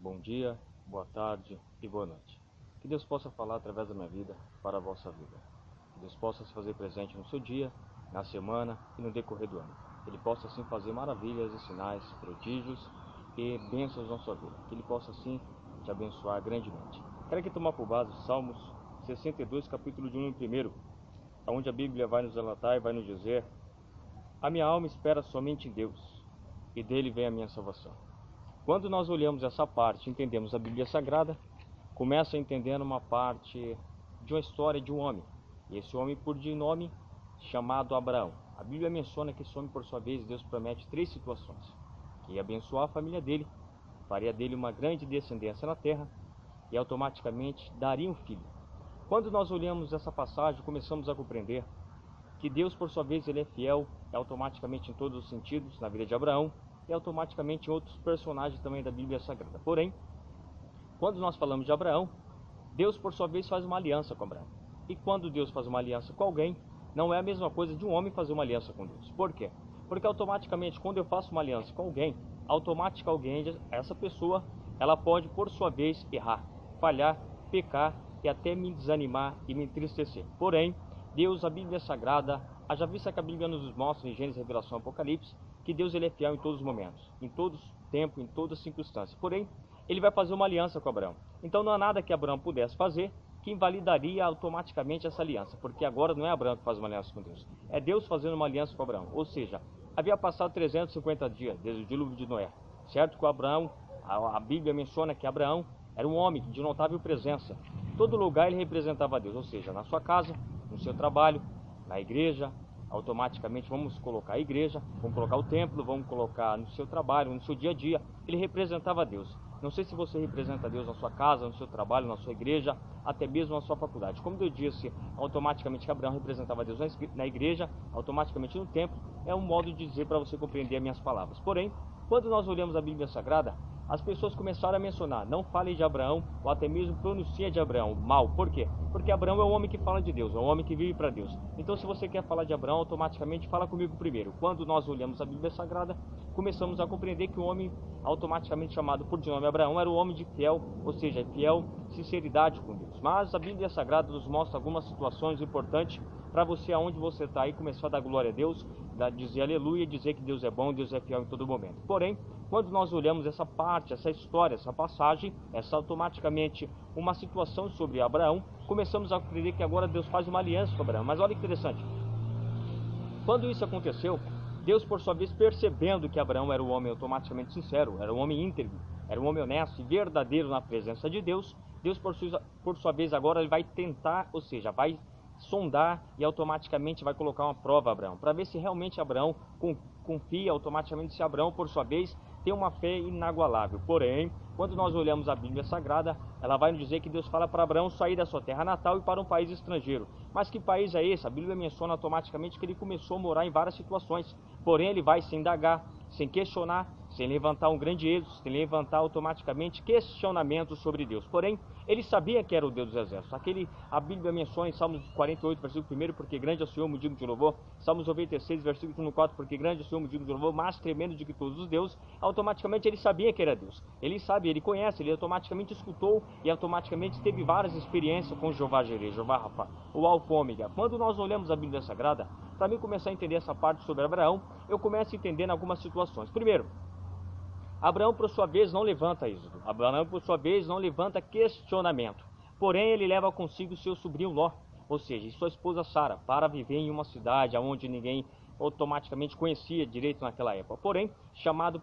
bom dia, boa tarde e boa noite. Que Deus possa falar através da minha vida para a vossa vida. Que Deus possa se fazer presente no seu dia, na semana e no decorrer do ano. Que Ele possa assim fazer maravilhas e sinais, prodígios e bênçãos na sua vida. Que Ele possa assim te abençoar grandemente. Quero aqui tomar por base Salmos 62, capítulo de 1 em 1, onde a Bíblia vai nos relatar e vai nos dizer: a minha alma espera somente em Deus, e dele vem a minha salvação. Quando nós olhamos essa parte, entendemos a Bíblia Sagrada, começa entendendo uma parte de uma história de um homem. E esse homem por de nome chamado Abraão. A Bíblia menciona que esse homem, por sua vez, Deus promete 3 situações: que ia abençoar a família dele, faria dele uma grande descendência na terra e automaticamente daria um filho. Quando nós olhamos essa passagem, começamos a compreender que Deus, por sua vez, ele é fiel automaticamente em todos os sentidos na vida de Abraão e automaticamente em outros personagens também da Bíblia Sagrada. Porém, quando nós falamos de Abraão, Deus, por sua vez, faz uma aliança com Abraão. E quando Deus faz uma aliança com alguém, não é a mesma coisa de um homem fazer uma aliança com Deus. Por quê? Porque automaticamente, quando eu faço uma aliança com alguém, essa pessoa, ela pode, por sua vez, errar, falhar, pecar e até me desanimar e me entristecer. Porém, Deus, a Bíblia Sagrada, haja vista que a Bíblia nos mostra em Gênesis, Revelação e Apocalipse, que Deus ele é fiel em todos os momentos, em todo tempo, em toda circunstância. Porém, ele vai fazer uma aliança com Abraão. Então não há nada que Abraão pudesse fazer que invalidaria automaticamente essa aliança, porque agora não é Abraão que faz uma aliança com Deus, é Deus fazendo uma aliança com Abraão. Ou seja, havia passado 350 dias desde o dilúvio de Noé, certo? Com Abraão, a Bíblia menciona que Abraão era um homem de notável presença. Todo lugar ele representava Deus, ou seja, na sua casa, no seu trabalho, na igreja. Automaticamente vamos colocar a igreja, vamos colocar o templo, vamos colocar no seu trabalho, no seu dia a dia. Ele representava Deus. Não sei se você representa Deus na sua casa, no seu trabalho, na sua igreja, até mesmo na sua faculdade. Como eu disse, automaticamente que Abraão representava Deus na igreja, automaticamente no templo, é um modo de dizer para você compreender as minhas palavras. Porém, quando nós olhamos a Bíblia Sagrada, as pessoas começaram a mencionar: não fale de Abraão, ou até mesmo pronuncia de Abraão mal. Por quê? Porque Abraão é um homem que fala de Deus, é um homem que vive para Deus. Então, se você quer falar de Abraão, automaticamente fala comigo primeiro. Quando nós olhamos a Bíblia Sagrada, começamos a compreender que o homem automaticamente chamado por de nome Abraão era o homem de fiel, ou seja, fiel sinceridade com Deus. Mas a Bíblia Sagrada nos mostra algumas situações importantes para você, aonde você está aí, começar a dar glória a Deus, dizer aleluia, dizer que Deus é bom, Deus é fiel em todo momento. Porém, quando nós olhamos essa parte, essa história, essa passagem, essa automaticamente uma situação sobre Abraão, começamos a acreditar que agora Deus faz uma aliança com Abraão. Mas olha que interessante, quando isso aconteceu, Deus, por sua vez, percebendo que Abraão era um homem automaticamente sincero, era um homem íntegro, era um homem honesto e verdadeiro na presença de Deus, Deus, por sua vez, agora ele vai tentar, ou seja, vai sondar e automaticamente vai colocar uma prova a Abraão, para ver se realmente Abraão confia, automaticamente se Abraão, por sua vez, tem uma fé inagualável. Porém, quando nós olhamos a Bíblia Sagrada, ela vai nos dizer que Deus fala para Abraão sair da sua terra natal e para um país estrangeiro. Mas que país é esse? A Bíblia menciona automaticamente que ele começou a morar em várias situações. Porém, ele vai sem indagar, sem questionar, sem levantar um grande êxito, sem levantar automaticamente questionamentos sobre Deus. Porém, ele sabia que era o Deus dos exércitos. A Bíblia menciona em Salmos 48, versículo 1, porque grande é o Senhor, motivo de louvor. Salmos 96, versículo 4, porque grande é o Senhor, motivo de louvor, mais tremendo do que todos os deuses. Automaticamente ele sabia que era Deus. Ele sabe, ele conhece, ele automaticamente escutou e automaticamente teve várias experiências com Jeová Jireh, Jeová Rafa, o Alfa Ômega. Quando nós olhamos a Bíblia Sagrada, para mim começar a entender essa parte sobre Abraão, eu começo a entender algumas situações. Primeiro, Abraão, por sua vez, não levanta êxodo. Abraão, por sua vez, não levanta questionamento. Porém, ele leva consigo seu sobrinho Ló, ou seja, sua esposa Sara, para viver em uma cidade onde ninguém automaticamente conhecia direito naquela época. Porém, chamado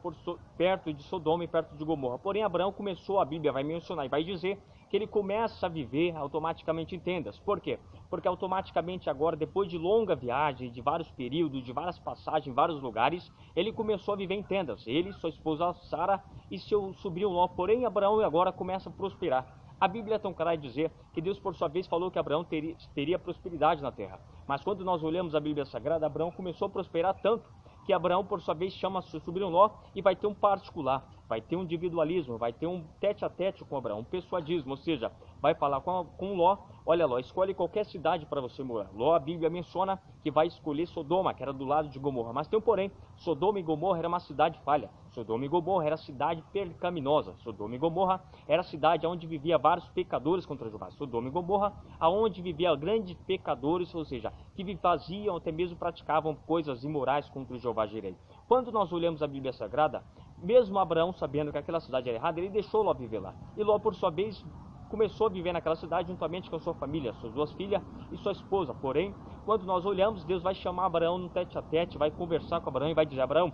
perto de Sodoma e perto de Gomorra. Porém, Abraão começou, a Bíblia vai mencionar e vai dizer que ele começa a viver automaticamente em tendas. Por quê? Porque automaticamente agora, depois de longa viagem, de vários períodos, de várias passagens em vários lugares, ele começou a viver em tendas. Ele, sua esposa Sara e seu sobrinho Ló. Porém, Abraão agora começa a prosperar. A Bíblia é tão clara em dizer que Deus, por sua vez, falou que Abraão teria prosperidade na terra. Mas quando nós olhamos a Bíblia Sagrada, Abraão começou a prosperar tanto que Abraão, por sua vez, chama seu sobrinho Ló e vai ter um particular, vai ter um individualismo, vai ter um tete-a-tete com Abraão, um pessoadismo, ou seja, vai falar com Ló: olha, Ló, escolhe qualquer cidade para você morar. Ló, a Bíblia menciona que vai escolher Sodoma, que era do lado de Gomorra. Mas tem um porém: Sodoma e Gomorra era uma cidade falha. Sodoma e Gomorra era cidade pecaminosa. Sodoma e Gomorra era a cidade onde vivia vários pecadores contra Jeová. Sodoma e Gomorra, aonde vivia grandes pecadores, ou seja, que faziam, até mesmo praticavam coisas imorais contra o Jeová Jireh. Quando nós olhamos a Bíblia Sagrada, mesmo Abraão sabendo que aquela cidade era errada, ele deixou Ló viver lá. E Ló, por sua vez, começou a viver naquela cidade juntamente com a sua família, suas duas filhas e sua esposa. Porém, quando nós olhamos, Deus vai chamar Abraão no tete-a-tete, vai conversar com Abraão e vai dizer: Abraão,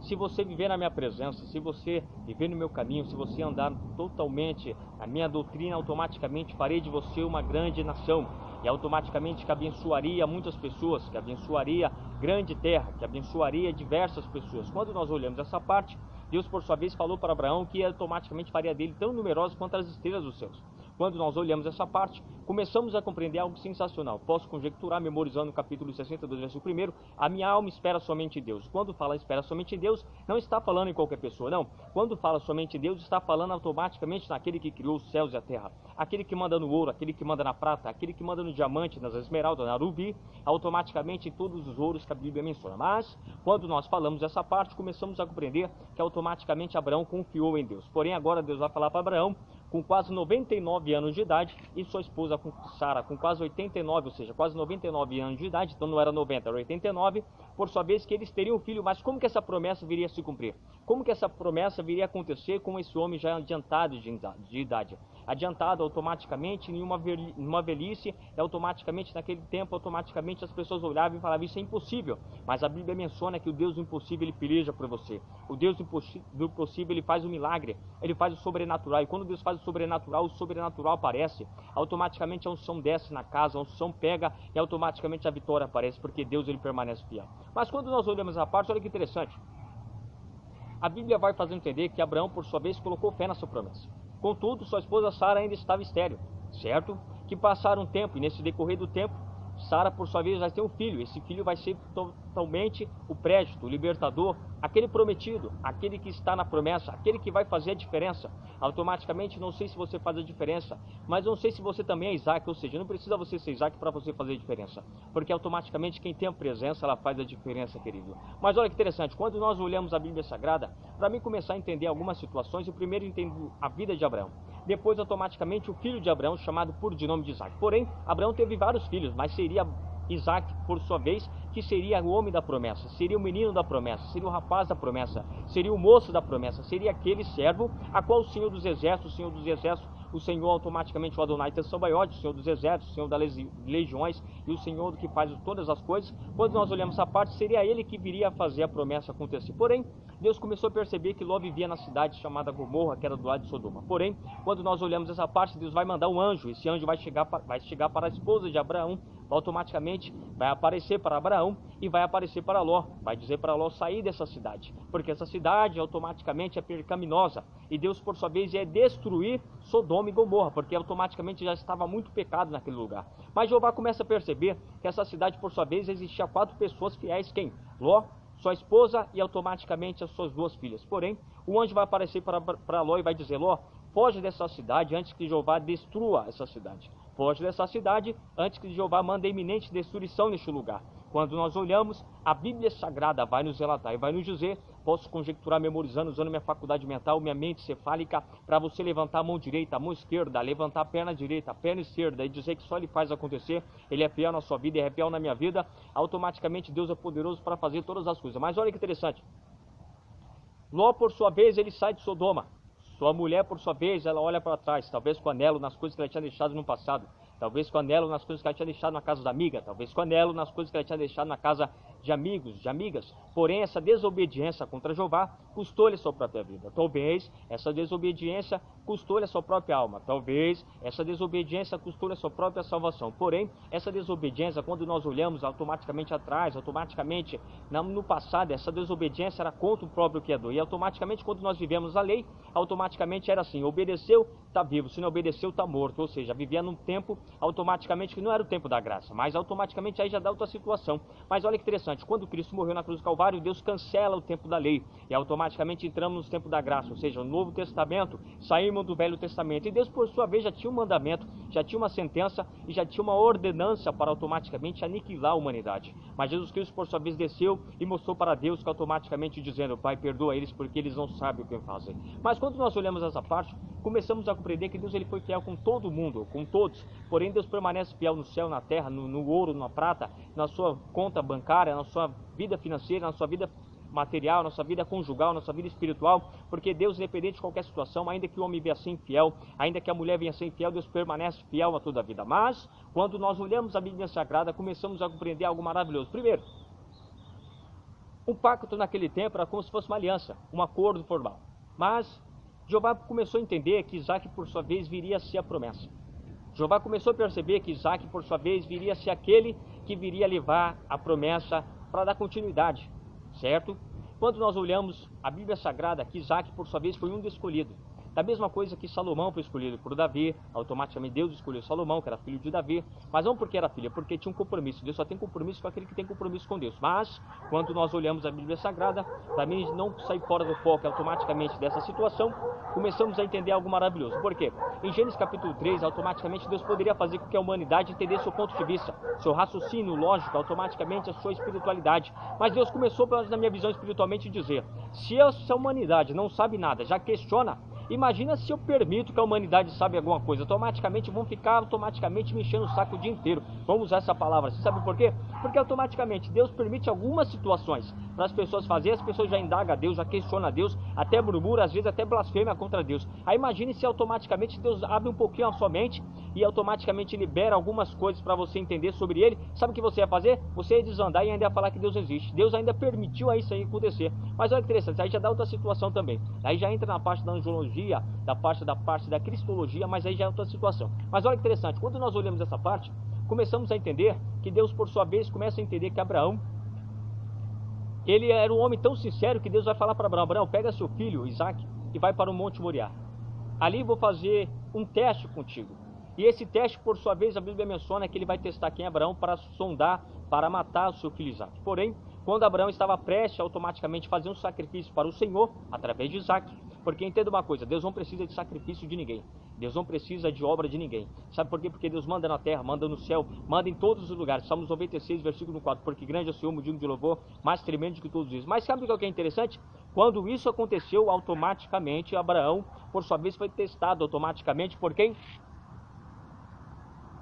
se você viver na minha presença, se você viver no meu caminho, se você andar totalmente na minha doutrina, automaticamente farei de você uma grande nação. E automaticamente que abençoaria muitas pessoas, que abençoaria grande terra, que abençoaria diversas pessoas. Quando nós olhamos essa parte, Deus por sua vez falou para Abraão que automaticamente faria dele tão numerosos quanto as estrelas dos céus. Quando nós olhamos essa parte, começamos a compreender algo sensacional. Posso conjecturar, memorizando o capítulo 62, versículo 1, a minha alma espera somente em Deus. Quando fala espera somente em Deus, não está falando em qualquer pessoa, não. Quando fala somente em Deus, está falando automaticamente naquele que criou os céus e a terra. Aquele que manda no ouro, aquele que manda na prata, aquele que manda no diamante, nas esmeraldas, na rubi, automaticamente em todos os ouros que a Bíblia menciona. Mas, quando nós falamos essa parte, começamos a compreender que automaticamente Abraão confiou em Deus. Porém, agora Deus vai falar para Abraão, com quase 99 anos de idade, e sua esposa Sara com quase 89, ou seja, quase 99 anos de idade, então não era 90, era 89, por sua vez que eles teriam um filho. Mas como que essa promessa viria a se cumprir? Como que essa promessa viria a acontecer com esse homem já adiantado de idade? Adiantado automaticamente em uma velhice, e automaticamente naquele tempo, automaticamente as pessoas olhavam e falavam: isso é impossível. Mas a Bíblia menciona que o Deus do impossível, ele peleja por você. O Deus do impossível, ele faz o milagre, ele faz o sobrenatural. E quando Deus faz o sobrenatural aparece. Automaticamente a unção desce na casa, a unção pega e automaticamente a vitória aparece, porque Deus, ele permanece fiel. Mas quando nós olhamos a parte, olha que interessante. A Bíblia vai fazer entender que Abraão, por sua vez, colocou fé na sua promessa. Contudo, sua esposa Sara ainda estava estéril, certo? Que passaram um tempo, e nesse decorrer do tempo, Sara, por sua vez, vai ter um filho. Esse filho vai ser totalmente o prédito, o libertador, aquele prometido, aquele que está na promessa, aquele que vai fazer a diferença. Automaticamente, não sei se você faz a diferença, mas não sei se você também é Isaac, ou seja, não precisa você ser Isaac para você fazer a diferença, porque automaticamente quem tem a presença, ela faz a diferença, querido. Mas olha que interessante, quando nós olhamos a Bíblia Sagrada, para mim começar a entender algumas situações, eu primeiro entendo a vida de Abraão. Depois, automaticamente, o filho de Abraão, chamado por de nome de Isaac. Porém, Abraão teve vários filhos, mas seria Isaac, por sua vez, que seria o homem da promessa, seria o menino da promessa, seria o rapaz da promessa, seria o moço da promessa, seria aquele servo a qual o Senhor dos Exércitos, o Senhor automaticamente, o Adonai Tessabaiote, o Senhor dos Exércitos, o Senhor das legiões e o Senhor que faz todas as coisas. Quando nós olhamos essa parte, seria ele que viria a fazer a promessa acontecer. Porém, Deus começou a perceber que Ló vivia na cidade chamada Gomorra, que era do lado de Sodoma. Porém, quando nós olhamos essa parte, Deus vai mandar um anjo. Esse anjo vai chegar para a esposa de Abraão, automaticamente vai aparecer para Abraão e vai aparecer para Ló. Vai dizer para Ló sair dessa cidade, porque essa cidade automaticamente é pecaminosa. E Deus, por sua vez, ia destruir Sodoma e Gomorra, porque automaticamente já estava muito pecado naquele lugar. Mas Jeová começa a perceber que essa cidade, por sua vez, existia 4 pessoas fiéis. Quem? Ló, sua esposa e automaticamente as suas 2 filhas. Porém, o anjo vai aparecer para Ló e vai dizer: Ló, foge dessa cidade antes que Jeová destrua essa cidade. Foge dessa cidade antes que Jeová mande iminente destruição neste lugar. Quando nós olhamos, a Bíblia Sagrada vai nos relatar e vai nos dizer, posso conjecturar memorizando, usando minha faculdade mental, minha mente cefálica, para você levantar a mão direita, a mão esquerda, levantar a perna direita, a perna esquerda e dizer que só Ele faz acontecer, Ele é fiel na sua vida, Ele é fiel na minha vida, automaticamente Deus é poderoso para fazer todas as coisas. Mas olha que interessante, Ló, por sua vez, ele sai de Sodoma. Sua mulher, por sua vez, ela olha para trás, talvez com anelo nas coisas que ela tinha deixado no passado, talvez com anelo nas coisas que ela tinha deixado na casa da amiga, talvez com anelo nas coisas que ela tinha deixado na casa de amigos, de amigas. Porém, essa desobediência contra Jeová custou-lhe a sua própria vida. Talvez essa desobediência custou-lhe a sua própria alma. Talvez essa desobediência custou-lhe a sua própria salvação. Porém, essa desobediência, quando nós olhamos automaticamente atrás, automaticamente no passado, essa desobediência era contra o próprio Criador. E automaticamente, quando nós vivemos a lei, automaticamente era assim: obedeceu, está vivo; se não obedeceu, está morto. Ou seja, vivia num tempo automaticamente que não era o tempo da graça, mas automaticamente aí já dá outra situação. Mas olha que interessante, interessante, quando Cristo morreu na cruz do Calvário, Deus cancela o tempo da lei e automaticamente entramos no tempo da graça, ou seja, no Novo Testamento, saímos do Velho Testamento. E Deus, por sua vez, já tinha um mandamento, já tinha uma sentença e já tinha uma ordenança para automaticamente aniquilar a humanidade. Mas Jesus Cristo, por sua vez, desceu e mostrou para Deus que automaticamente dizendo: Pai, perdoa eles porque eles não sabem o que fazem. Mas quando nós olhamos essa parte, começamos a compreender que Deus ele foi fiel com todo mundo, com todos. Porém, Deus permanece fiel no céu, na terra, no ouro, na prata, na sua conta bancária, na sua vida financeira, na sua vida material, na sua vida conjugal, na sua vida espiritual, porque Deus, independente de qualquer situação, ainda que o homem venha a ser infiel, ainda que a mulher venha a ser infiel, Deus permanece fiel a toda a vida. Mas, quando nós olhamos a Bíblia Sagrada, começamos a compreender algo maravilhoso. Primeiro, um pacto naquele tempo era como se fosse uma aliança, um acordo formal. Mas Jeová começou a entender que Isaac, por sua vez, viria a ser a promessa. Jeová começou a perceber que Isaac, por sua vez, viria a ser aquele que viria levar a promessa para dar continuidade, certo? Quando nós olhamos a Bíblia Sagrada, que Isaac, por sua vez, foi um dos escolhidos. Da mesma coisa que Salomão foi escolhido por Davi, automaticamente Deus escolheu Salomão, que era filho de Davi, mas não porque era filho, é porque tinha um compromisso. Deus só tem compromisso com aquele que tem compromisso com Deus. Mas, quando nós olhamos a Bíblia Sagrada, para mim não sair fora do foco automaticamente dessa situação, começamos a entender algo maravilhoso. Por quê? Em Gênesis capítulo 3, automaticamente Deus poderia fazer com que a humanidade entendesse seu ponto de vista, seu raciocínio lógico, automaticamente a sua espiritualidade. Mas Deus começou, pelo menos na minha visão espiritualmente, a dizer: se essa humanidade não sabe nada, já questiona, imagina se eu permito que a humanidade saiba alguma coisa, automaticamente vão ficar me enchendo o saco o dia inteiro. Vamos usar essa palavra, você sabe por quê? Porque automaticamente Deus permite algumas situações para as pessoas fazerem, as pessoas já indagam a Deus, já questionam a Deus, até murmuram, às vezes até blasfema contra Deus. Aí imagine se automaticamente Deus abre um pouquinho a sua mente e automaticamente libera algumas coisas para você entender sobre ele. Sabe o que você ia fazer? Você ia desandar e ainda ia falar que Deus existe. Deus ainda permitiu isso aí acontecer. Mas olha que interessante, aí já dá outra situação também. Aí já entra na parte da angelologia, da parte da cristologia, mas aí já é outra situação. Mas olha que interessante, quando nós olhamos essa parte, começamos a entender que Deus, por sua vez, começa a entender que Abraão, ele era um homem tão sincero que Deus vai falar para Abraão: Abraão, pega seu filho, Isaac, e vai para o Monte Moriá. Ali vou fazer um teste contigo. E esse teste, por sua vez, a Bíblia menciona que ele vai testar quem? Abraão, para sondar, para matar o seu filho Isaac. Porém, quando Abraão estava prestes a automaticamente fazer um sacrifício para o Senhor, através de Isaac, porque entenda uma coisa, Deus não precisa de sacrifício de ninguém, Deus não precisa de obra de ninguém. Sabe por quê? Porque Deus manda na terra, manda no céu, manda em todos os lugares. Salmos 96, versículo 4, porque grande é o Senhor, digno de louvor, mais tremendo que todos isso. Mas sabe o que é interessante? Quando isso aconteceu, automaticamente Abraão, por sua vez, foi testado automaticamente por quem?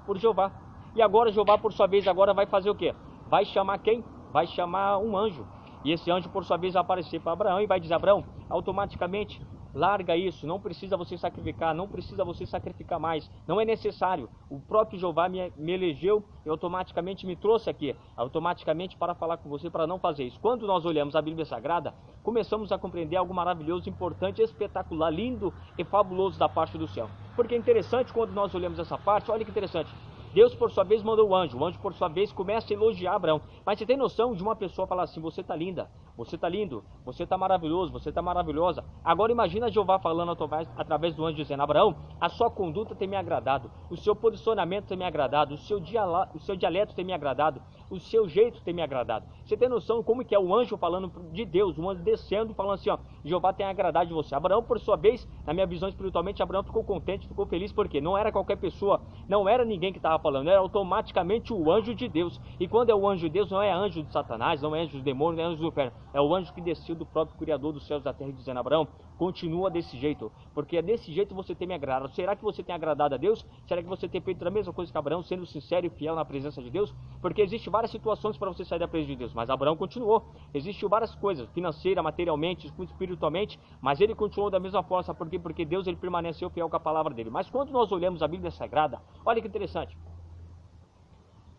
Por Jeová. E agora Jeová, por sua vez, agora vai fazer o quê? Vai chamar quem? Vai chamar um anjo. E esse anjo, por sua vez, vai aparecer para Abraão e vai dizer: Abraão, automaticamente, larga isso, não precisa você sacrificar, não precisa você sacrificar mais, não é necessário. O próprio Jeová me elegeu e automaticamente me trouxe aqui, automaticamente para falar com você, para não fazer isso. Quando nós olhamos a Bíblia Sagrada, começamos a compreender algo maravilhoso, importante, espetacular, lindo e fabuloso da parte do céu. Porque é interessante quando nós olhamos essa parte, olha que interessante. Deus, por sua vez, mandou o anjo por sua vez, começa a elogiar Abraão. Mas você tem noção de uma pessoa falar assim: você está linda, você está lindo, você está maravilhoso, você está maravilhosa. Agora imagina Jeová falando através do anjo, dizendo: Abraão, a sua conduta tem me agradado, o seu posicionamento tem me agradado, o seu dialeto tem me agradado, o seu jeito tem me agradado. Você tem noção como que é o anjo falando de Deus, o anjo descendo, falando assim: ó, Jeová tem agradado de você. Abraão, por sua vez, na minha visão espiritualmente, Abraão ficou contente, ficou feliz, porque não era qualquer pessoa, não era ninguém que estava falando, era automaticamente o anjo de Deus. E quando é o anjo de Deus, não é anjo de Satanás, não é anjo do demônio, não é anjo do inferno, é o anjo que desceu do próprio Criador dos céus e da terra, dizendo: Abraão, continua desse jeito, porque é desse jeito você tem me agradado. Será que você tem agradado a Deus? Será que você tem feito a mesma coisa que Abraão, sendo sincero e fiel na presença de Deus? Porque existem várias situações para você sair da presença de Deus, mas Abraão continuou. Existem várias coisas, financeira, materialmente, espiritualmente, mas ele continuou da mesma forma. Sabe por quê? Porque Deus, ele permaneceu fiel com a palavra dele. Mas quando nós olhamos a Bíblia Sagrada, olha que interessante.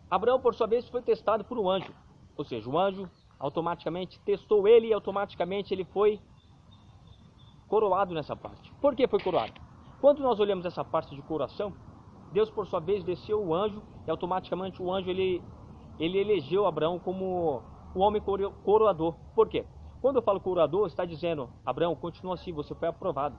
Abraão, por sua vez, foi testado por um anjo, ou seja, o anjo automaticamente testou ele e automaticamente ele foi coroado nessa parte. Por que foi coroado? Quando nós olhamos essa parte de coroação, Deus, por sua vez, desceu o anjo e automaticamente o anjo ele elegeu Abraão como o homem coroador. Por quê? Quando eu falo coroador, está dizendo: Abraão, continua assim, você foi aprovado.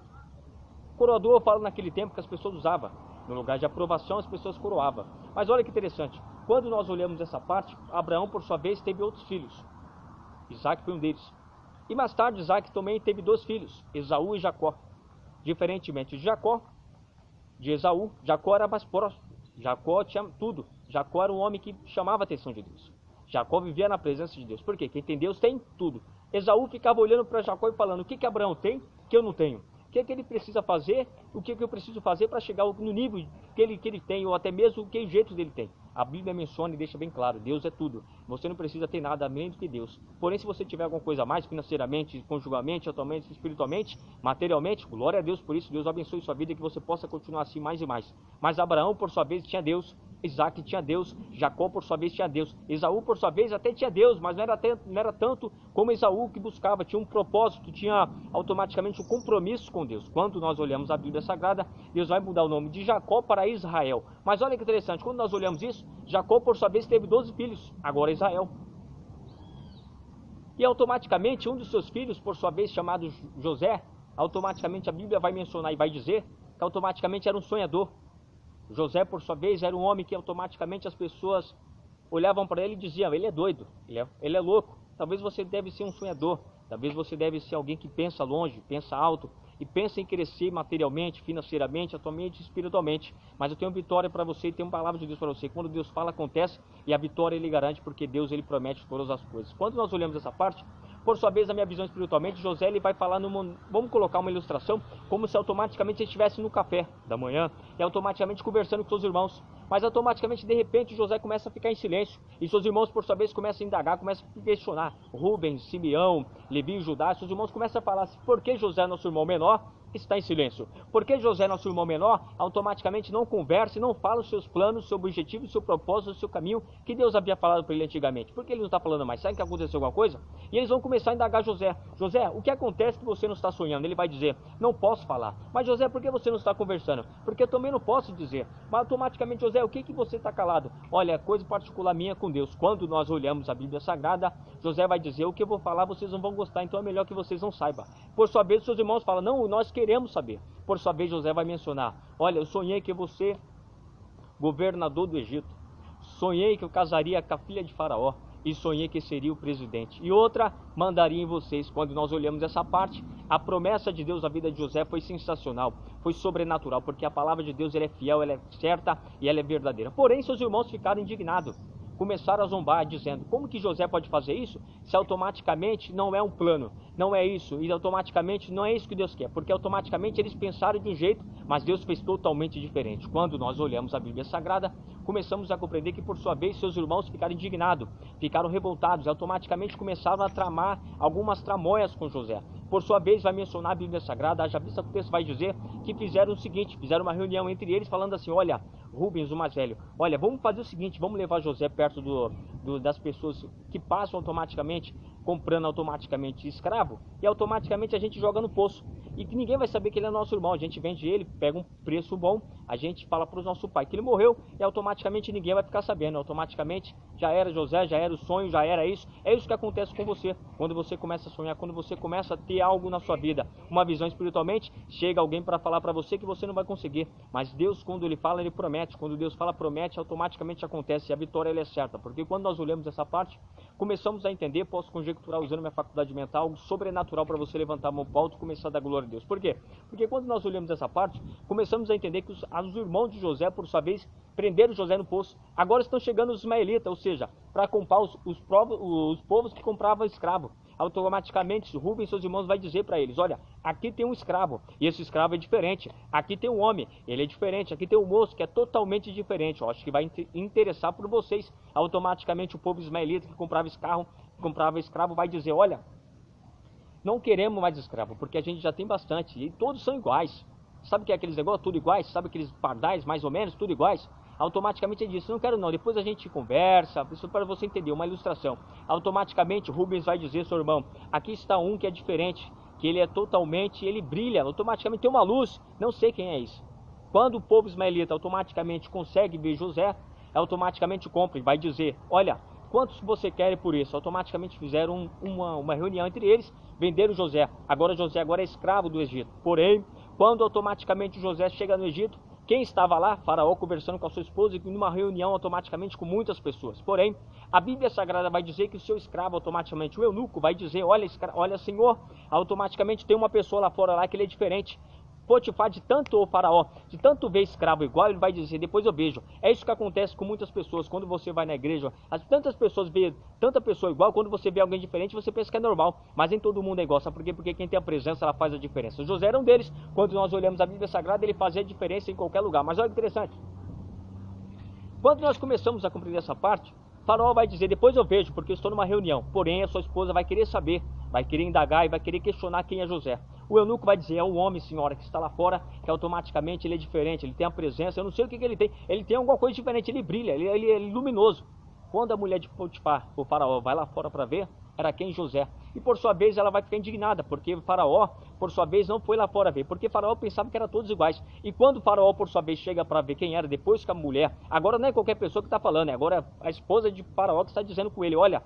Coroador, eu falo naquele tempo que as pessoas usavam. No lugar de aprovação, as pessoas coroavam. Mas olha que interessante. quando nós olhamos essa parte, Abraão, por sua vez, teve outros filhos. Isaac foi um deles. E mais tarde, Isaac também teve 2 filhos, Esaú e Jacó. Diferentemente de Esaú, Jacó era mais próximo. Jacó tinha tudo. Jacó era um homem que chamava a atenção de Deus. Jacó vivia na presença de Deus. Por quê? Quem tem Deus tem tudo. Esaú ficava olhando para Jacó e falando: o que Abraão tem que eu não tenho? O que ele precisa fazer? O que eu preciso fazer para chegar no nível que ele tem, ou até mesmo o que jeito dele tem? A Bíblia menciona e deixa bem claro: Deus é tudo. Você não precisa ter nada além do que Deus. Porém, se você tiver alguma coisa a mais, financeiramente, conjugalmente, atualmente, espiritualmente, materialmente, glória a Deus por isso. Deus abençoe sua vida e que você possa continuar assim mais e mais. Mas Abraão, por sua vez, tinha Deus. Isaac tinha Deus, Jacó por sua vez tinha Deus, Esaú por sua vez até tinha Deus, mas não era tanto como Esaú que buscava, tinha um propósito, tinha automaticamente um compromisso com Deus. Quando nós olhamos a Bíblia Sagrada, Deus vai mudar o nome de Jacó para Israel. Mas olha que interessante, quando nós olhamos isso, Jacó por sua vez teve 12 filhos, agora Israel. E automaticamente um dos seus filhos, por sua vez chamado José, automaticamente a Bíblia vai mencionar e vai dizer que automaticamente era um sonhador. José, por sua vez, era um homem que automaticamente as pessoas olhavam para ele e diziam: ele é doido, ele é louco. Talvez você deve ser um sonhador, talvez você deve ser alguém que pensa longe, pensa alto e pensa em crescer materialmente, financeiramente, atualmente, espiritualmente. Mas eu tenho vitória para você e tenho uma palavra de Deus para você. Quando Deus fala, acontece, e a vitória ele garante, porque Deus ele promete todas as coisas. Quando nós olhamos essa parte, por sua vez, a minha visão espiritualmente, José ele vai falar vamos colocar uma ilustração, como se automaticamente ele estivesse no café da manhã e automaticamente conversando com seus irmãos. Mas automaticamente, de repente, José começa a ficar em silêncio e seus irmãos, por sua vez, começam a indagar, começam a questionar. Rubens, Simeão, Levi e Judá, seus irmãos começam a falar: por que José, nosso irmão menor, está em silêncio? Porque José, nosso irmão menor, automaticamente não conversa e não fala os seus planos, seu objetivo, seu propósito, seu caminho que Deus havia falado para ele antigamente? Por que ele não está falando mais? Sabe que aconteceu alguma coisa? E eles vão começar a indagar José: José, o que acontece que você não está sonhando? Ele vai dizer: não posso falar. Mas José, por que você não está conversando? Porque eu também não posso dizer. Mas automaticamente, José, o que você está calado? Olha, é coisa particular minha com Deus. Quando nós olhamos a Bíblia Sagrada, José vai dizer: o que eu vou falar vocês não vão gostar, então é melhor que vocês não saibam. Por sua vez, seus irmãos falam: não, nós queremos saber. Por sua vez, José vai mencionar: olha, eu sonhei que você, governador do Egito, sonhei que eu casaria com a filha de Faraó e sonhei que seria o presidente. E outra, mandaria em vocês. Quando nós olhamos essa parte, a promessa de Deus à vida de José foi sensacional, foi sobrenatural, porque a palavra de Deus ela é fiel, ela é certa e ela é verdadeira. Porém, seus irmãos ficaram indignados, começaram a zombar, dizendo: como que José pode fazer isso se automaticamente não é um plano, não é isso, e automaticamente não é isso que Deus quer? Porque automaticamente eles pensaram de um jeito, mas Deus fez totalmente diferente. Quando nós olhamos a Bíblia Sagrada, começamos a compreender que, por sua vez, seus irmãos ficaram indignados, ficaram revoltados, e automaticamente começaram a tramar algumas tramóias com José. Por sua vez, vai mencionar a Bíblia Sagrada, haja vista que o texto vai dizer que fizeram o seguinte: fizeram uma reunião entre eles, falando assim: olha, Rubens, o mais velho, olha, vamos fazer o seguinte, vamos levar José perto das pessoas que passam automaticamente, comprando automaticamente escravo, e automaticamente a gente joga no poço, e que ninguém vai saber que ele é nosso irmão. A gente vende ele, pega um preço bom, a gente fala para o nosso pai que ele morreu, e automaticamente ninguém vai ficar sabendo. Automaticamente já era José, já era o sonho, já era isso. É isso que acontece com você, quando você começa a sonhar, quando você começa a ter algo na sua vida, uma visão espiritualmente, chega alguém para falar para você que você não vai conseguir, mas Deus, quando ele fala, ele promete. Quando Deus fala, promete, automaticamente acontece, e a vitória ela é certa, porque quando nós olhamos essa parte, começamos a entender, posso conjecturar usando minha faculdade mental, algo sobrenatural para você levantar a mão para o alto e começar a dar glória a Deus. Por quê? Porque quando nós olhamos essa parte, começamos a entender que os irmãos de José, por sua vez, prenderam José no poço. Agora estão chegando os ismaelitas, ou seja, para comprar os povos que compravam escravo. Automaticamente, Rubens e seus irmãos vai dizer para eles: olha, aqui tem um escravo, e esse escravo é diferente. Aqui tem um homem, ele é diferente. Aqui tem um moço que é totalmente diferente. Eu acho que vai interessar por vocês. Automaticamente, o povo ismaelita que comprava escravo vai dizer: olha, não queremos mais escravo, porque a gente já tem bastante, e todos são iguais. Sabe o que é aqueles negócios, tudo iguais? Sabe aqueles pardais, mais ou menos, tudo iguais? Automaticamente ele disse: não quero não, depois a gente conversa, isso para você entender, uma ilustração. Automaticamente Rubens vai dizer: seu irmão, aqui está um que é diferente, que ele é totalmente, ele brilha, automaticamente tem uma luz, não sei quem é isso. Quando o povo ismaelita automaticamente consegue ver José, automaticamente compra e vai dizer: olha, quantos você quer por isso? Automaticamente fizeram uma reunião entre eles, venderam José. Agora José é escravo do Egito. Porém, quando automaticamente José chega no Egito, Quem estava lá? Faraó conversando com a sua esposa e numa reunião automaticamente com muitas pessoas. Porém, a Bíblia Sagrada vai dizer que o seu escravo automaticamente, o eunuco, vai dizer, olha Senhor, automaticamente tem uma pessoa lá fora lá que ele é diferente. Potifar, de tanto o faraó, de tanto ver escravo igual, ele vai dizer, depois eu vejo. É isso que acontece com muitas pessoas, quando você vai na igreja, tantas pessoas veem tanta pessoa igual, quando você vê alguém diferente, você pensa que é normal, mas nem todo mundo é igual, sabe por quê? Porque quem tem a presença, ela faz a diferença. José era um deles, quando nós olhamos a Bíblia Sagrada, ele fazia a diferença em qualquer lugar, mas olha que interessante. Quando nós começamos a compreender essa parte, Faraó vai dizer, depois eu vejo, porque eu estou numa reunião. Porém, a sua esposa vai querer saber, vai querer indagar e vai querer questionar quem é José. O eunuco vai dizer, é um homem, senhora, que está lá fora, que automaticamente ele é diferente, ele tem a presença, eu não sei o que ele tem alguma coisa diferente, ele brilha, ele é luminoso. Quando a mulher de Potifar, o faraó, vai lá fora para ver, era quem? José. E por sua vez ela vai ficar indignada, porque o faraó, por sua vez, não foi lá fora ver, porque o faraó pensava que eram todos iguais. E quando o faraó, por sua vez, chega para ver quem era, depois que a mulher, agora não é qualquer pessoa que está falando, agora é a esposa de faraó que está dizendo com ele, olha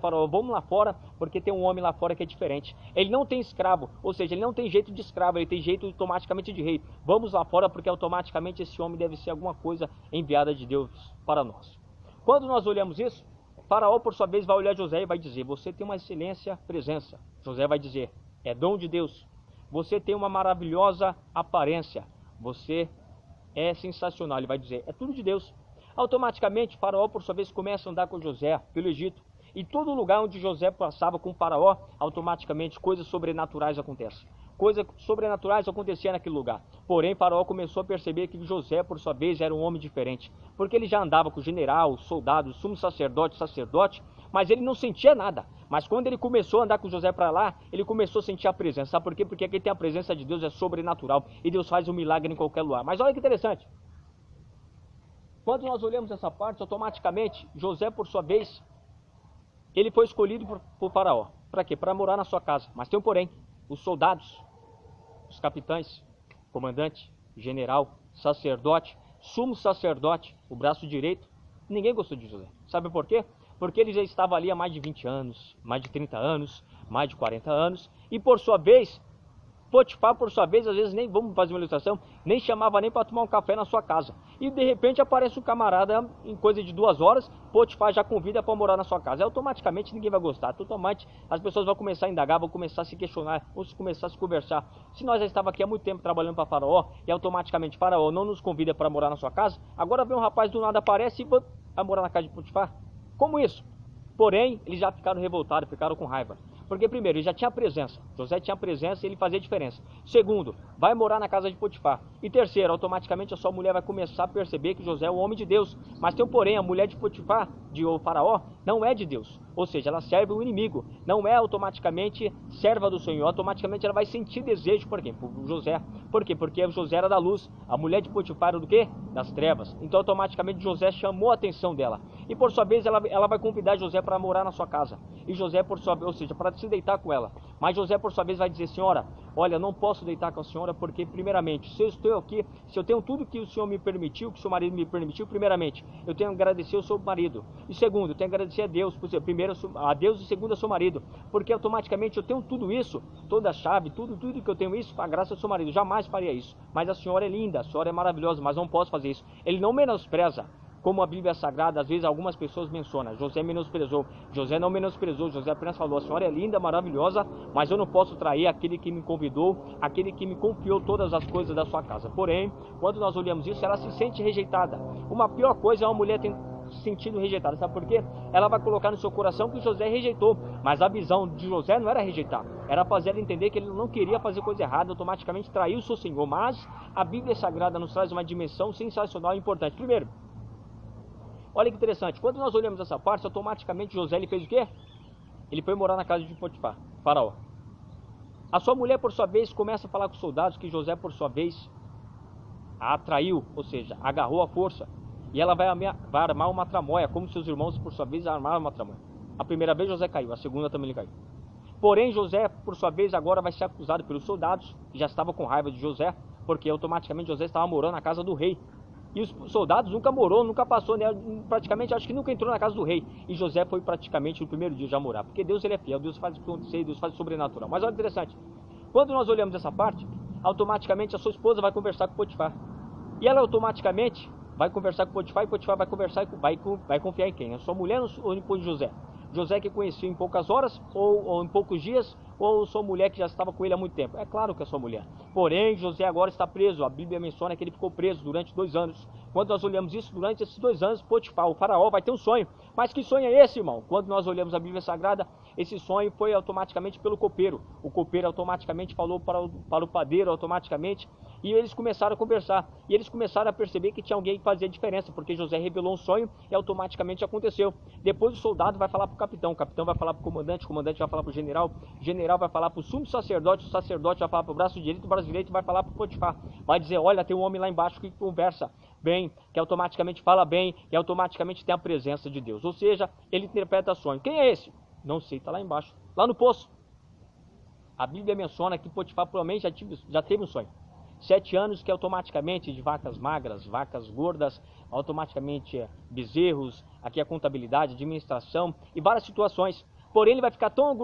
faraó, vamos lá fora, porque tem um homem lá fora que é diferente. Ele não tem escravo, ou seja, ele não tem jeito de escravo, ele tem jeito automaticamente de rei. Vamos lá fora, porque automaticamente esse homem deve ser alguma coisa enviada de Deus para nós. Quando nós olhamos isso, Faraó, por sua vez, vai olhar José e vai dizer, você tem uma excelência presença. José vai dizer, é dom de Deus. Você tem uma maravilhosa aparência. Você é sensacional. Ele vai dizer, é tudo de Deus. Automaticamente, Faraó, por sua vez, começa a andar com José pelo Egito. E todo lugar onde José passava com Faraó, automaticamente coisas sobrenaturais acontecem. Coisas sobrenaturais aconteciam naquele lugar. Porém, Faraó começou a perceber que José, por sua vez, era um homem diferente. Porque ele já andava com o general, soldado, sumo sacerdote, mas ele não sentia nada. Mas quando ele começou a andar com José para lá, ele começou a sentir a presença. Sabe por quê? Porque quem tem a presença de Deus é sobrenatural. E Deus faz um milagre em qualquer lugar. Mas olha que interessante. Quando nós olhamos essa parte, automaticamente, José, por sua vez, ele foi escolhido por Faraó. Para quê? Para morar na sua casa. Mas tem um porém. Os soldados, os capitães, comandante, general, sacerdote, sumo sacerdote, o braço direito, ninguém gostou de José. Sabe por quê? Porque ele já estava ali há mais de 20 anos, mais de 30 anos, mais de 40 anos, e por sua vez, Potifar, por sua vez, às vezes nem, vamos fazer uma ilustração, nem chamava nem para tomar um café na sua casa. E de repente aparece um camarada, em coisa de 2 horas, Potifar já convida para morar na sua casa. E automaticamente ninguém vai gostar, totalmente as pessoas vão começar a indagar, vão começar a se questionar, vão começar a se conversar. Se nós já estávamos aqui há muito tempo trabalhando para Faraó, e automaticamente Faraó não nos convida para morar na sua casa, agora vem um rapaz do nada aparece e vai morar na casa de Potifar. Como isso? Porém, eles já ficaram revoltados, ficaram com raiva. Porque primeiro, ele já tinha presença. José tinha presença e ele fazia diferença. Segundo, vai morar na casa de Potifar. E terceiro, automaticamente a sua mulher vai começar a perceber que José é um homem de Deus. Mas tem um porém, a mulher de Potifar, de Faraó, não é de Deus. Ou seja, ela serve o inimigo. Não é automaticamente serva do Senhor. Automaticamente ela vai sentir desejo por quem? Por José. Por quê? Porque José era da luz. A mulher de Potifar era do quê? Das trevas. Então automaticamente José chamou a atenção dela. E por sua vez ela vai convidar José para morar na sua casa. E José por sua vez, ou seja, para se deitar com ela. Mas José por sua vez vai dizer, senhora, olha, não posso deitar com a senhora porque primeiramente, se eu estou aqui, se eu tenho tudo que o senhor me permitiu, que o seu marido me permitiu, primeiramente, eu tenho que agradecer ao seu marido. E segundo, eu tenho que agradecer a Deus, primeiro a Deus e segundo ao seu marido. Porque automaticamente eu tenho tudo isso, toda a chave, tudo que eu tenho isso, a graça do seu marido. Jamais faria isso. Mas a senhora é linda, a senhora é maravilhosa, mas não posso fazer isso. Ele não menospreza. Como a Bíblia Sagrada, às vezes algumas pessoas mencionam, José menosprezou. José não menosprezou, José apenas falou, a senhora é linda, maravilhosa, mas eu não posso trair aquele que me convidou, aquele que me confiou todas as coisas da sua casa. Porém, quando nós olhamos isso, ela se sente rejeitada. Uma pior coisa é uma mulher se sentindo rejeitada, sabe por quê? Ela vai colocar no seu coração que José rejeitou, mas a visão de José não era rejeitar, era fazer ela entender que ele não queria fazer coisa errada, automaticamente traiu o seu Senhor. Mas a Bíblia Sagrada nos traz uma dimensão sensacional e importante. Primeiro, olha que interessante, quando nós olhamos essa parte, automaticamente José ele fez o quê? Ele foi morar na casa de Potifar, Faraó. A sua mulher, por sua vez, começa a falar com os soldados que José, por sua vez, a atraiu, ou seja, agarrou à força. E ela vai armar uma tramóia, como seus irmãos, por sua vez, armaram uma tramóia. A primeira vez José caiu, a segunda também ele caiu. Porém, José, por sua vez, agora vai ser acusado pelos soldados, que já estavam com raiva de José, porque automaticamente José estava morando na casa do rei. E os soldados nunca morou, nunca passou, né? Praticamente acho que nunca entrou na casa do rei. E José foi praticamente no primeiro dia já morar, porque Deus ele é fiel, Deus faz acontecer, Deus faz sobrenatural. Mas olha que interessante, quando nós olhamos essa parte, automaticamente a sua esposa vai conversar com Potifar. E ela automaticamente vai conversar com Potifar, e Potifar vai conversar, vai confiar em quem? Na sua mulher ou em José? José que conheceu em poucas horas, ou em poucos dias, ou sua mulher que já estava com ele há muito tempo? É claro que é sua mulher. Porém, José agora está preso. A Bíblia menciona que ele ficou preso durante 2 anos. Quando nós olhamos isso, durante esses 2 anos, Potifar, o faraó, vai ter um sonho. Mas que sonho é esse, irmão? Quando nós olhamos a Bíblia Sagrada, esse sonho foi automaticamente pelo copeiro. O copeiro automaticamente falou para o padeiro, automaticamente, e eles começaram a conversar. E eles começaram a perceber que tinha alguém que fazia diferença, porque José revelou um sonho e automaticamente aconteceu. Depois o soldado vai falar para o capitão vai falar para o comandante vai falar para o general vai falar para o sumo sacerdote, o sacerdote vai falar para o braço direito, o braço direito vai falar para o Potifar. Vai dizer, olha, tem um homem lá embaixo que conversa bem, que automaticamente fala bem, e automaticamente tem a presença de Deus. Ou seja, ele interpreta sonho. Quem é esse? Não sei, está lá embaixo, lá no poço. A Bíblia menciona que Potifar provavelmente já teve um sonho. 7 anos que automaticamente de vacas magras, vacas gordas, automaticamente bezerros, aqui a contabilidade, administração e várias situações. Porém ele vai ficar tão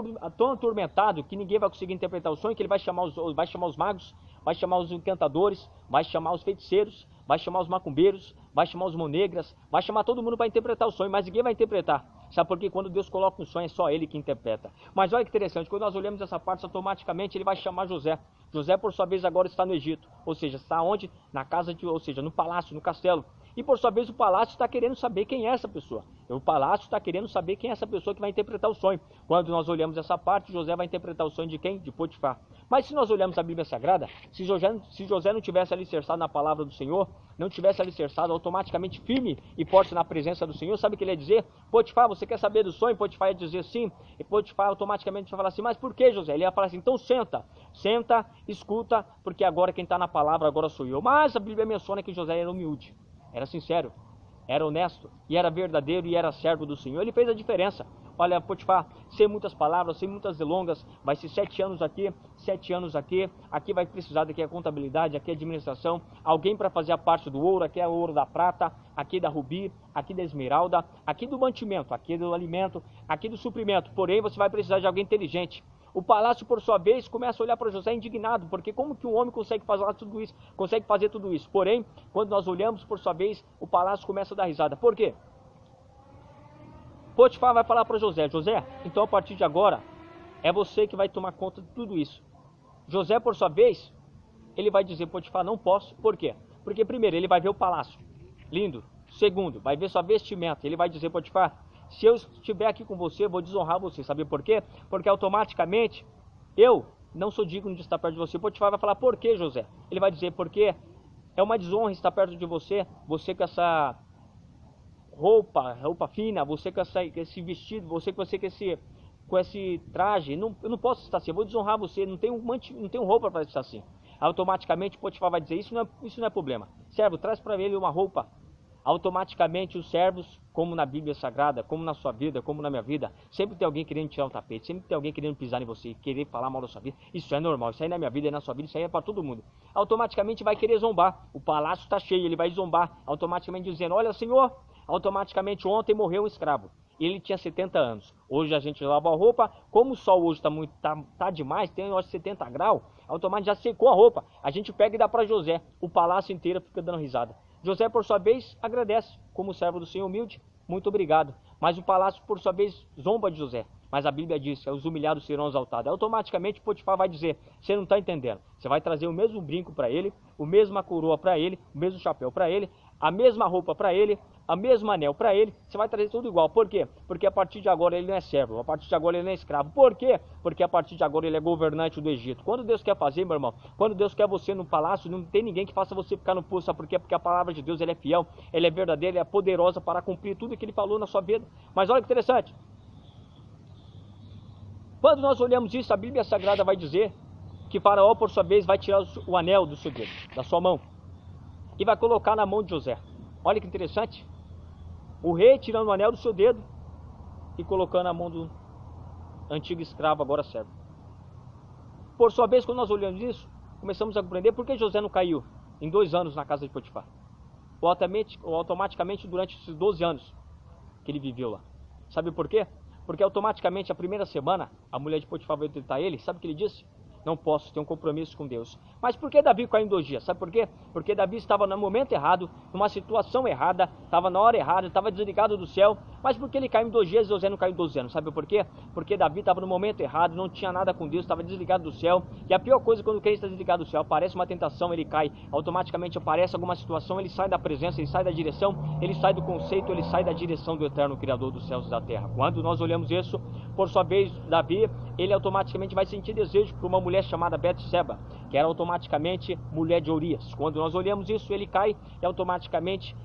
atormentado que ninguém vai conseguir interpretar o sonho, que ele vai chamar os magos, vai chamar os encantadores, vai chamar os feiticeiros, vai chamar os macumbeiros, vai chamar os monegras, vai chamar todo mundo para interpretar o sonho, mas ninguém vai interpretar. Sabe por quê? Quando Deus coloca um sonho, é só ele que interpreta. Mas olha que interessante, quando nós olhamos essa parte, automaticamente ele vai chamar José. José, por sua vez, agora está no Egito. Ou seja, está onde? Na casa ou seja, no palácio, no castelo. E por sua vez o palácio está querendo saber quem é essa pessoa. O palácio está querendo saber quem é essa pessoa que vai interpretar o sonho. Quando nós olhamos essa parte, José vai interpretar o sonho de quem? De Potifar. Mas se nós olhamos a Bíblia Sagrada, se José não tivesse alicerçado na palavra do Senhor, não tivesse alicerçado automaticamente firme e forte na presença do Senhor, sabe o que ele ia dizer? Potifar, você quer saber do sonho? Potifar ia dizer sim, e Potifar automaticamente ia falar assim, mas por que, José? Ele ia falar assim, então senta, escuta, porque agora quem está na palavra agora sou eu. Mas a Bíblia menciona que José era humilde, era sincero, era honesto, e era verdadeiro, e era servo do Senhor. Ele fez a diferença. Olha, Potifar, sem muitas palavras, sem muitas delongas, vai ser 7 anos aqui, 7 anos aqui vai precisar daqui a contabilidade, aqui a administração, alguém para fazer a parte do ouro, aqui é o ouro da prata, aqui da rubi, aqui da esmeralda, aqui do mantimento, aqui do alimento, aqui do suprimento. Porém, você vai precisar de alguém inteligente. O palácio, por sua vez, começa a olhar para José indignado, porque como que um homem consegue fazer tudo isso? Porém, quando nós olhamos, por sua vez, o palácio começa a dar risada. Por quê? Potifar vai falar para José, então a partir de agora, é você que vai tomar conta de tudo isso. José, por sua vez, ele vai dizer, Potifar, não posso. Por quê? Porque primeiro, ele vai ver o palácio, lindo. Segundo, vai ver sua vestimenta. Ele vai dizer, Potifar, se eu estiver aqui com você, eu vou desonrar você. Sabe por quê? Porque automaticamente, eu não sou digno de estar perto de você. Potifar vai falar, por quê, José? Ele vai dizer, porque é uma desonra estar perto de você, você com essa roupa fina, você com esse vestido, você com esse traje, eu não posso estar assim, eu vou desonrar você, não tenho roupa para estar assim. Automaticamente Potifar vai dizer, isso não é problema. Servo, traz para ele uma roupa. Automaticamente os servos, como na Bíblia Sagrada, como na sua vida, como na minha vida, sempre tem alguém querendo tirar um tapete, sempre tem alguém querendo pisar em você, querer falar mal da sua vida. Isso é normal, isso aí na minha vida, é na sua vida, isso aí é para todo mundo. Automaticamente vai querer zombar, o palácio está cheio, ele vai zombar, automaticamente dizendo, olha Senhor, automaticamente ontem morreu um escravo, ele tinha 70 anos, hoje a gente lava a roupa, como o sol hoje tá demais, tem hoje 70 graus, automaticamente já secou a roupa, a gente pega e dá para José, o palácio inteiro fica dando risada. José, por sua vez, agradece, como servo do Senhor humilde, muito obrigado. Mas o palácio, por sua vez, zomba de José. Mas a Bíblia diz, os humilhados serão exaltados. Automaticamente, Potifar vai dizer, você não está entendendo. Você vai trazer o mesmo brinco para ele, a mesma coroa para ele, o mesmo chapéu para ele, a mesma roupa para ele, a mesma anel para ele, você vai trazer tudo igual. Por quê? Porque a partir de agora ele não é servo, a partir de agora ele não é escravo. Por quê? Porque a partir de agora ele é governante do Egito. Quando Deus quer fazer, meu irmão, quando Deus quer você no palácio, não tem ninguém que faça você ficar no poço. Sabe por quê? Porque a palavra de Deus ela é fiel, ela é verdadeira, ela é poderosa para cumprir tudo que ele falou na sua vida. Mas olha que interessante. Quando nós olhamos isso, a Bíblia Sagrada vai dizer que Faraó, por sua vez, vai tirar o anel do seu dedo, da sua mão, e vai colocar na mão de José. Olha que interessante. O rei tirando o anel do seu dedo e colocando na mão do antigo escravo, agora servo. Por sua vez, quando nós olhamos isso, começamos a compreender por que José não caiu em 2 anos na casa de Potifar. Ou automaticamente durante esses 12 anos que ele viveu lá. Sabe por quê? Porque automaticamente a primeira semana, a mulher de Potifar veio tentar ele, sabe o que ele disse? não posso ter um compromisso com Deus. Mas por que Davi caiu em 2 dias? Sabe por quê? Porque Davi estava no momento errado, numa situação errada, estava na hora errada, estava desligado do céu. Mas por que ele caiu em 2 dias e José não caiu em 12 anos? Sabe por quê? Porque Davi estava no momento errado, não tinha nada com Deus, estava desligado do céu. E a pior coisa quando o crente está desligado do céu, aparece uma tentação, ele cai, automaticamente aparece alguma situação, ele sai da presença, ele sai da direção, ele sai do conceito, ele sai da direção do eterno Criador dos céus e da terra. Quando nós olhamos isso, por sua vez, Davi, ele automaticamente vai sentir desejo por uma mulher chamada Betseba, que era automaticamente mulher de Urias. Quando nós olhamos isso, ele cai e automaticamente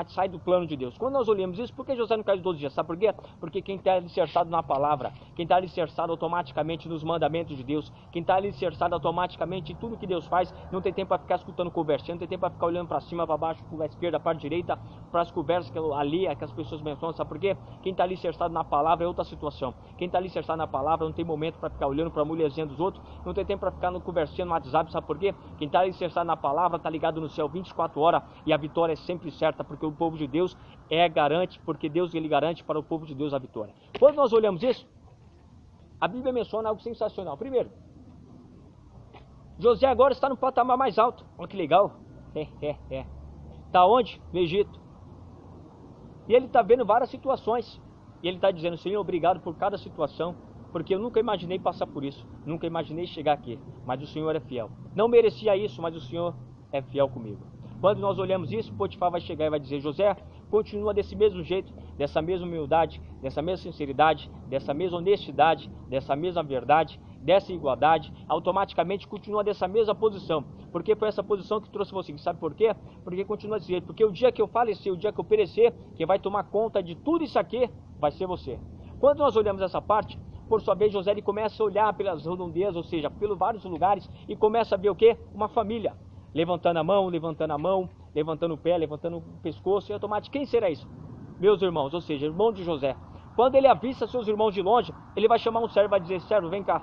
sai do plano de Deus. Quando nós olhamos isso, por que José não caiu em 12 dias? Sabe por quê? Porque quem está alicerçado na palavra, quem está alicerçado automaticamente nos mandamentos de Deus, quem está alicerçado automaticamente em tudo que Deus faz, não tem tempo para ficar escutando conversa, não tem tempo para ficar olhando para cima, para baixo, para a esquerda, para a direita, para as conversas que as pessoas mencionam. Sabe por quê? Quem está alicerçado na palavra é outra situação. Quem está alicerçado na palavra não tem momento para ficar olhando para a mulherzinha dos outros, não tem tempo para ficar conversando no WhatsApp. Sabe por quê? Quem está alicerçado na palavra está ligado no céu 24 horas e a vitória é sempre certa, porque o povo de Deus garante, porque Deus ele garante para o povo de Deus a vitória. Quando nós olhamos isso, a Bíblia menciona algo sensacional. Primeiro, José agora está no patamar mais alto. Olha que legal. Está onde? No Egito. E ele está vendo várias situações. E ele está dizendo, Senhor, obrigado por cada situação, porque eu nunca imaginei passar por isso. Nunca imaginei chegar aqui. Mas o Senhor é fiel. Não merecia isso, mas o Senhor é fiel comigo. Quando nós olhamos isso, Potifar vai chegar e vai dizer, José, continua desse mesmo jeito, dessa mesma humildade, dessa mesma sinceridade, dessa mesma honestidade, dessa mesma verdade, dessa igualdade, automaticamente continua dessa mesma posição. Porque foi essa posição que trouxe você. Sabe por quê? Porque continua desse jeito. Porque o dia que eu falecer, o dia que eu perecer, quem vai tomar conta de tudo isso aqui vai ser você. Quando nós olhamos essa parte, por sua vez, José ele começa a olhar pelas redondezas, ou seja, pelos vários lugares, e começa a ver o quê? Uma família. Levantando a mão, levantando o pé, levantando o pescoço, e automaticamente, quem será isso? Meus irmãos, ou seja, irmão de José. Quando ele avista seus irmãos de longe, ele vai chamar um servo e vai dizer, servo, vem cá.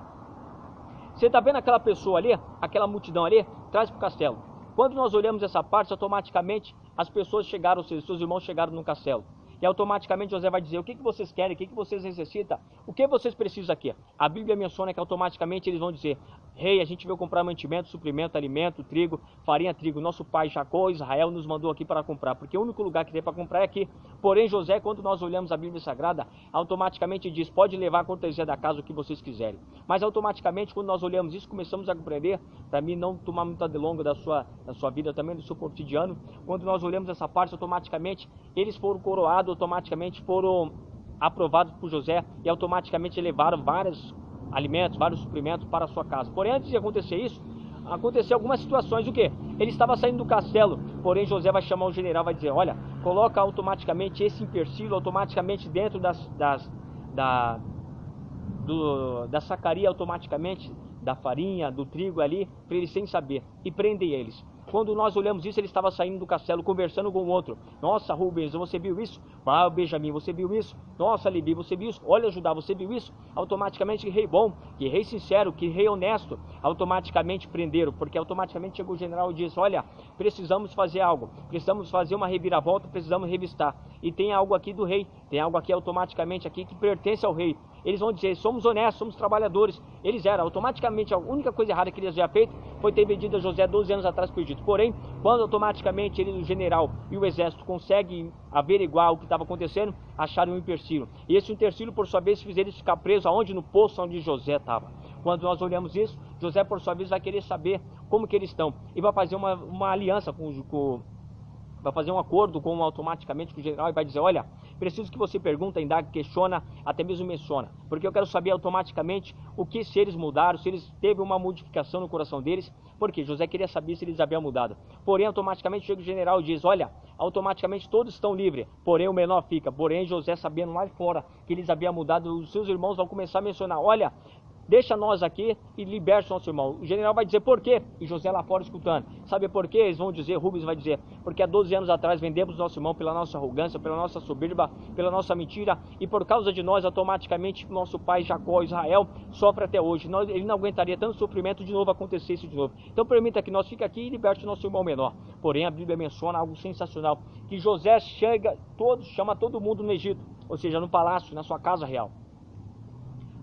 Você está vendo aquela pessoa ali, aquela multidão ali? Traz para o castelo. Quando nós olhamos essa parte, automaticamente as pessoas chegaram, ou seja, seus irmãos chegaram no castelo. E automaticamente José vai dizer, o que vocês querem, o que vocês necessitam, o que vocês precisam aqui. A Bíblia menciona que automaticamente eles vão dizer, rei, a gente veio comprar mantimento, suprimento, alimento, trigo, farinha, trigo. Nosso pai Jacó, Israel, nos mandou aqui para comprar, porque o único lugar que tem para comprar é aqui. Porém, José, quando nós olhamos a Bíblia Sagrada, automaticamente diz, pode levar a cortesia da casa o que vocês quiserem. Mas automaticamente, quando nós olhamos isso, começamos a compreender, para mim não tomar muita delonga da sua vida, também do seu cotidiano, quando nós olhamos essa parte, automaticamente, eles foram coroados, automaticamente foram aprovados por José e automaticamente levaram vários alimentos, vários suprimentos para a sua casa. Porém, antes de acontecer isso, aconteceu algumas situações. O que? Ele estava saindo do castelo, porém José vai chamar o general, vai dizer, olha, coloca automaticamente esse empecilho automaticamente dentro da sacaria automaticamente, da farinha, do trigo ali, para eles sem saber, e prende eles. Quando nós olhamos isso, ele estava saindo do castelo, conversando com o outro. Nossa, Rubens, você viu isso? Ah, Benjamin, você viu isso? Nossa, Levi, você viu isso? Olha, Judá, você viu isso? Automaticamente, que rei bom, que rei sincero, que rei honesto, automaticamente prenderam, porque automaticamente chegou o general e disse, olha, precisamos fazer algo, precisamos fazer uma reviravolta, precisamos revistar. E tem algo aqui do rei, tem algo aqui automaticamente aqui que pertence ao rei. Eles vão dizer, somos honestos, somos trabalhadores. Eles eram, automaticamente, a única coisa errada que eles haviam feito foi ter vendido a José 12 anos atrás para o Egito. Porém, quando automaticamente ele, o general e o exército conseguem averiguar o que estava acontecendo, acharam um empecilho. E esse empecilho, por sua vez, fez eles ficar presos aonde? No poço onde José estava. Quando nós olhamos isso, José, por sua vez, vai querer saber como que eles estão. E vai fazer uma aliança vai fazer um acordo automaticamente com o general e vai dizer, olha, preciso que você pergunta, indague, questiona, até mesmo menciona, porque eu quero saber automaticamente se eles mudaram, se eles teve uma modificação no coração deles, porque José queria saber se eles haviam mudado. Porém, automaticamente chega o general e diz, olha, automaticamente todos estão livres, porém o menor fica. Porém, José, sabendo lá fora que eles haviam mudado, os seus irmãos vão começar a mencionar, olha, deixa nós aqui e liberte nosso irmão. O general vai dizer por quê? E José lá fora escutando. Sabe por quê? Eles vão dizer, Rubens vai dizer, porque há 12 anos atrás vendemos nosso irmão pela nossa arrogância, pela nossa soberba, pela nossa mentira, e por causa de nós, automaticamente, nosso pai Jacó, Israel, sofre até hoje. Ele não aguentaria tanto sofrimento de novo acontecesse de novo. Então permita que nós fique aqui e liberte nosso irmão menor. Porém, a Bíblia menciona algo sensacional, que José chama todo mundo no Egito, ou seja, no palácio, na sua casa real.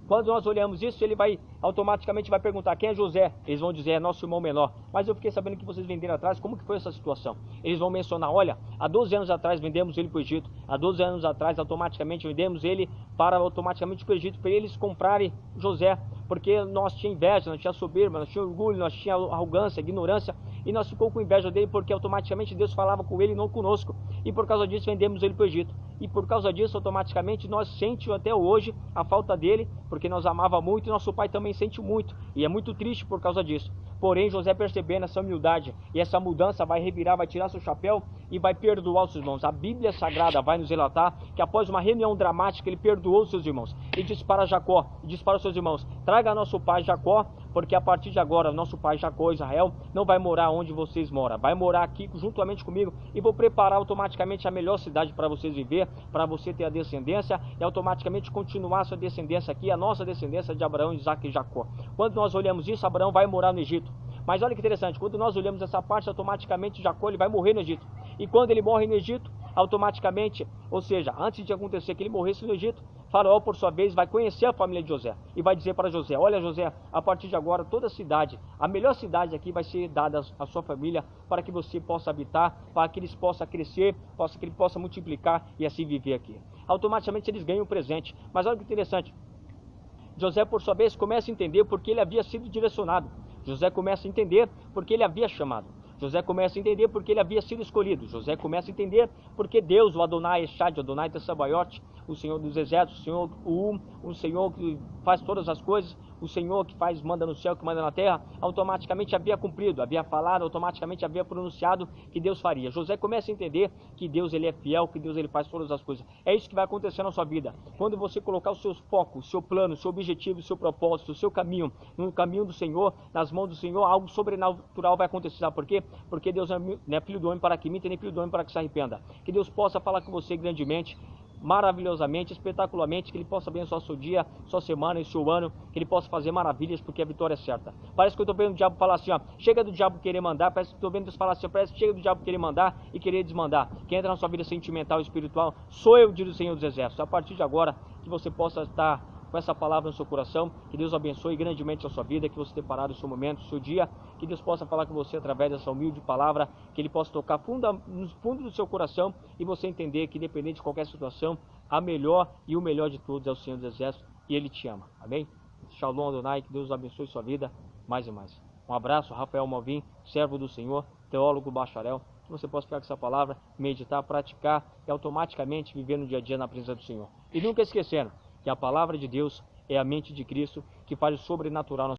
Quando nós olhamos isso, ele vai automaticamente vai perguntar quem é José. Eles vão dizer, é nosso irmão menor. Mas eu fiquei sabendo que vocês venderam atrás, como que foi essa situação? Eles vão mencionar, olha, há 12 anos atrás vendemos ele para o Egito. Há 12 anos atrás automaticamente vendemos ele para automaticamente para o Egito, para eles comprarem José. Porque nós tinha inveja, nós tinha soberba, nós tinha orgulho, nós tinha arrogância, ignorância. E nós ficou com inveja dele porque automaticamente Deus falava com ele e não conosco. E por causa disso vendemos ele para o Egito. E por causa disso automaticamente nós sentimos até hoje a falta dele, porque nós amava muito e nosso pai também sente muito. E é muito triste por causa disso. Porém José, percebendo essa humildade e essa mudança, vai revirar, vai tirar seu chapéu e vai perdoar os seus irmãos. A Bíblia Sagrada vai nos relatar que após uma reunião dramática ele perdoou os seus irmãos. E disse para Jacó, e disse para os seus irmãos, traga nosso pai Jacó, porque a partir de agora nosso pai Jacó, Israel, não vai morar onde vocês moram, vai morar aqui juntamente comigo e vou preparar automaticamente a melhor cidade para vocês viver, para você ter a descendência e automaticamente continuar a sua descendência aqui, a nossa descendência de Abraão, Isaque e Jacó. Quando nós olhamos isso, Abraão vai morar no Egito. Mas olha que interessante, quando nós olhamos essa parte, automaticamente Jacó ele vai morrer no Egito. E quando ele morre no Egito, automaticamente, ou seja, antes de acontecer que ele morresse no Egito, Faraó, por sua vez, vai conhecer a família de José e vai dizer para José, olha José, a partir de agora toda a cidade, a melhor cidade aqui vai ser dada à sua família para que você possa habitar, para que eles possam crescer, que ele possa multiplicar e assim viver aqui. Automaticamente eles ganham um presente. Mas olha que interessante, José, por sua vez, começa a entender porque ele havia sido direcionado. José começa a entender porque ele havia chamado. José começa a entender porque ele havia sido escolhido. José começa a entender porque Deus, o Adonai Echad, o Adonai Tessabaiote, o Senhor dos Exércitos, o Senhor o Senhor que faz todas as coisas, o Senhor que faz, manda no céu, que manda na terra, automaticamente havia cumprido, havia falado, automaticamente havia pronunciado que Deus faria. José começa a entender que Deus ele é fiel, que Deus ele faz todas as coisas. É isso que vai acontecer na sua vida. Quando você colocar os seus focos, o seu plano, o seu objetivo, o seu propósito, o seu caminho, no caminho do Senhor, nas mãos do Senhor, algo sobrenatural vai acontecer. Sabe por quê? Porque Deus não é filho do homem para que minta, nem filho do homem para que se arrependa. Que Deus possa falar com você grandemente, maravilhosamente, espetacularmente, que Ele possa abençoar seu dia, sua semana e seu ano, que Ele possa fazer maravilhas, porque a vitória é certa. Parece que eu estou vendo o diabo falar assim, ó, chega do diabo querer mandar, parece que estou vendo Deus falar assim, parece que chega do diabo querer mandar e querer desmandar. Quem entra na sua vida sentimental e espiritual, sou eu, diz o Senhor dos Exércitos. A partir de agora, que você possa estar com essa palavra no seu coração, que Deus abençoe grandemente a sua vida, que você tenha parado o seu momento, o seu dia, que Deus possa falar com você através dessa humilde palavra, que Ele possa tocar no fundo do seu coração e você entender que independente de qualquer situação, a melhor e o melhor de todos é o Senhor dos Exércitos e Ele te ama, amém? Shalom Adonai, que Deus abençoe sua vida mais e mais. Um abraço, Rafael Malvin, servo do Senhor, teólogo bacharel, que você possa pegar essa palavra, meditar, praticar e automaticamente viver no dia a dia na presença do Senhor. E nunca esquecendo que a palavra de Deus é a mente de Cristo que faz o sobrenatural na